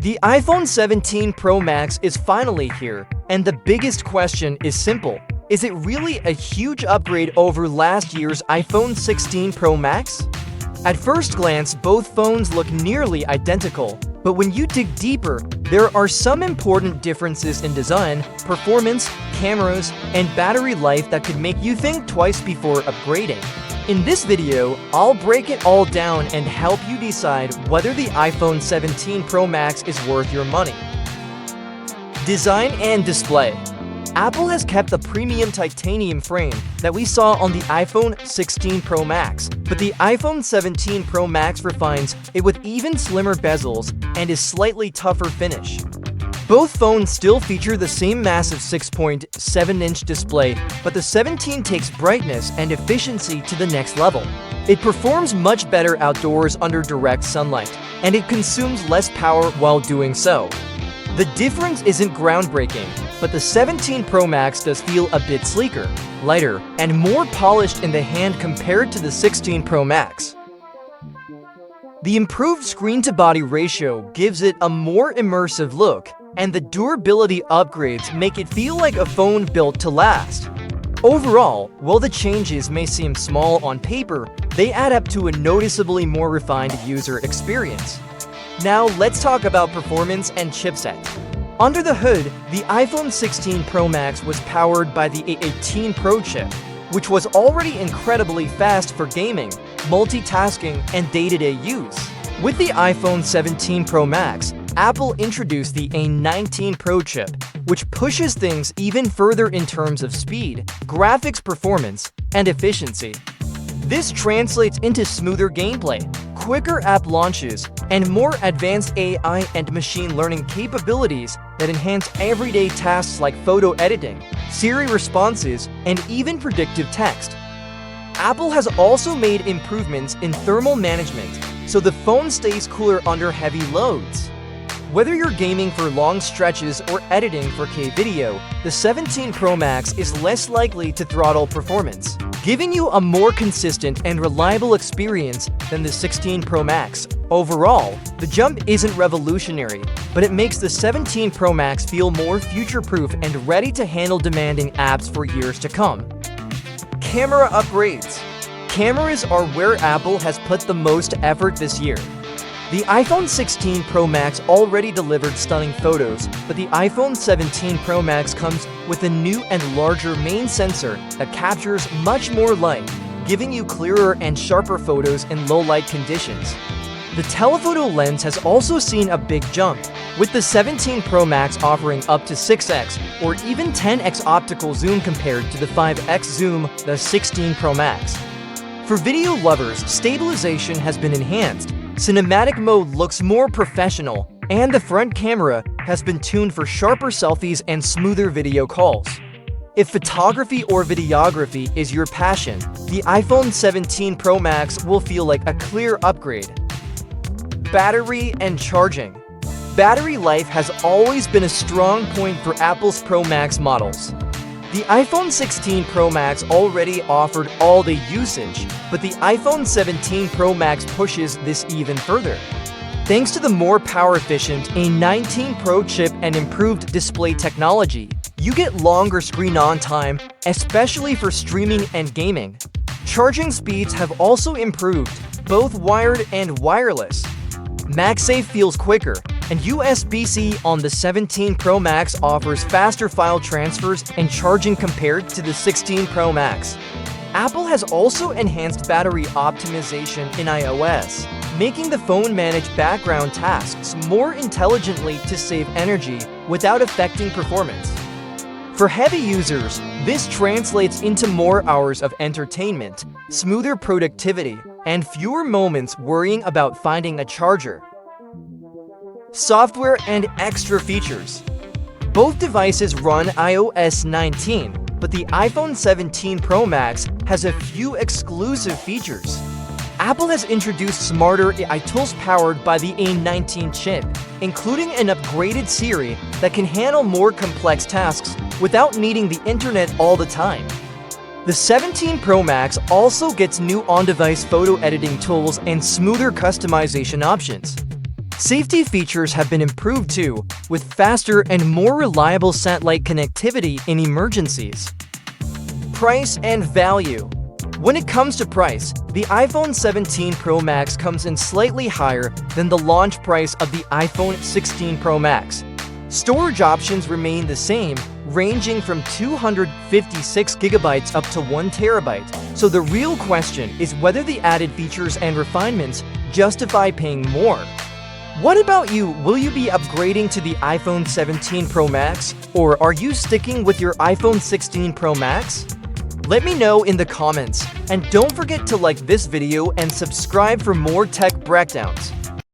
The iPhone 17 Pro Max is finally here, and the biggest question is simple. Is it really a huge upgrade over last year's iPhone 16 Pro Max? At first glance, both phones look nearly identical, but when you dig deeper, there are some important differences in design, performance, cameras, and battery life that could make you think twice before upgrading. In this video, I'll break it all down and help you decide whether the iPhone 17 Pro Max is worth your money. Design and display. Apple has kept the premium titanium frame that we saw on the iPhone 16 Pro Max, but the iPhone 17 Pro Max refines it with even slimmer bezels and a slightly tougher finish. Both phones still feature the same massive 6.7-inch display, but the 17 takes brightness and efficiency to the next level. It performs much better outdoors under direct sunlight, and it consumes less power while doing so. The difference isn't groundbreaking, but the 17 Pro Max does feel a bit sleeker, lighter, and more polished in the hand compared to the 16 Pro Max. The improved screen-to-body ratio gives it a more immersive look, and the durability upgrades make it feel like a phone built to last. Overall, while the changes may seem small on paper, they add up to a noticeably more refined user experience. Now let's talk about performance and chipset. Under the hood, the iPhone 16 Pro Max was powered by the A19 Pro chip, which was already incredibly fast for gaming, multitasking, and day-to-day use. With the iPhone 17 Pro Max, Apple introduced the A19 Pro chip, which pushes things even further in terms of speed, graphics performance, and efficiency. This translates into smoother gameplay, quicker app launches, and more advanced AI and machine learning capabilities that enhance everyday tasks like photo editing, Siri responses, and even predictive text. Apple has also made improvements in thermal management, so the phone stays cooler under heavy loads. Whether you're gaming for long stretches or editing 4K video, the 17 Pro Max is less likely to throttle performance, giving you a more consistent and reliable experience than the 16 Pro Max. Overall, the jump isn't revolutionary, but it makes the 17 Pro Max feel more future-proof and ready to handle demanding apps for years to come. Camera upgrades. Cameras are where Apple has put the most effort this year. The iPhone 16 Pro Max already delivered stunning photos, but the iPhone 17 Pro Max comes with a new and larger main sensor that captures much more light, giving you clearer and sharper photos in low-light conditions. The telephoto lens has also seen a big jump, with the 17 Pro Max offering up to 6x or even 10x optical zoom compared to the 5x zoom the 16 Pro Max. For video lovers, stabilization has been enhanced. Cinematic mode looks more professional, and the front camera has been tuned for sharper selfies and smoother video calls. If photography or videography is your passion, the iPhone 17 Pro Max will feel like a clear upgrade. Battery and charging. Battery life has always been a strong point for Apple's Pro Max models. The iPhone 16 Pro Max already offered all-day usage, but the iPhone 17 Pro Max pushes this even further. Thanks to the more power-efficient A19 Pro chip and improved display technology, you get longer screen-on time, especially for streaming and gaming. Charging speeds have also improved, both wired and wireless. MagSafe feels quicker, and USB-C on the 17 Pro Max offers faster file transfers and charging compared to the 16 Pro Max. Apple has also enhanced battery optimization in iOS, making the phone manage background tasks more intelligently to save energy without affecting performance. For heavy users, this translates into more hours of entertainment, smoother productivity, and fewer moments worrying about finding a charger. Software and extra features. Both devices run iOS 19, but the iPhone 17 Pro Max has a few exclusive features. Apple has introduced smarter AI tools powered by the A19 chip, including an upgraded Siri that can handle more complex tasks without needing the internet all the time. The 17 Pro Max also gets new on-device photo editing tools and smoother customization options. Safety features have been improved too, with faster and more reliable satellite connectivity in emergencies. Price and value. When it comes to price, the iPhone 17 Pro Max comes in slightly higher than the launch price of the iPhone 16 Pro Max. Storage options remain the same, ranging from 256 gigabytes up to 1 terabyte. So the real question is whether the added features and refinements justify paying more. What about you? Will you be upgrading to the iPhone 17 Pro Max, or are you sticking with your iPhone 16 Pro Max? Let me know in the comments, and don't forget to like this video and subscribe for more tech breakdowns.